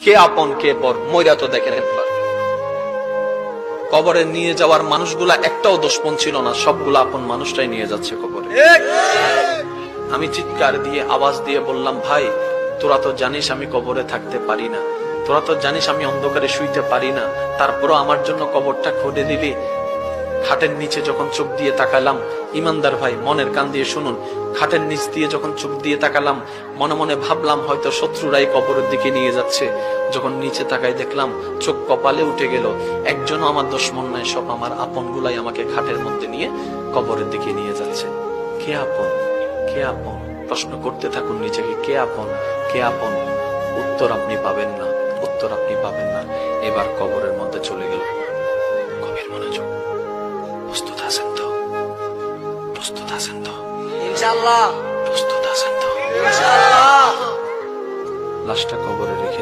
কে আপন কে পর মইরা তো দেখেন একবার। কবরে নিয়ে যাওয়ার মানুষগুলা একটাও দুশমন ছিল না, সবগুলা আপন মানুষটাই নিয়ে যাচ্ছে কবরে। আমি চিৎকার দিয়ে আওয়াজ দিয়ে বললাম, ভাই তোরা তো জানিস আমি কবরে থাকতে পারি না, তোরা তো জানিস আমি অন্ধকারে শুইতে পারি না, তারপরও আমার জন্য কবরটা খুঁড়ে দিলি। খাটের নিচে যখন চোখ দিয়ে তাকালাম, ইমানদার ভাই মনের কান দিয়ে শুনুন, খাটের নিচ দিয়ে যখন চোখ দিয়ে তাকালাম, মনে মনে ভাবলাম হয়তো শত্রুরাই কবরের দিকে নিয়ে যাচ্ছে। যখন নিচে তাকাই দেখলাম চোখ কপালে উঠে গেল, একজনও আমার দুশমন নাই, সব আমার আপন গুলাই আমাকে খাটের মধ্যে নিয়ে কবরের দিকে নিয়ে যাচ্ছে। কে আপন কে আপন? প্রশ্ন করতে থাকুন নিজেকে, কে আপন কে আপন? উত্তর আপনি পাবেন না, উত্তর আপনি পাবেন না। এবার কবরের মধ্যে চলে গেল। গভীর মনোযোগ। প্রস্তুত আছেন তো? প্রস্তুত আছেন তো? ইনশাআল্লাহ। প্রস্তুত আছেন তো? ইনশাআল্লাহ। লাশটা কবরে রেখে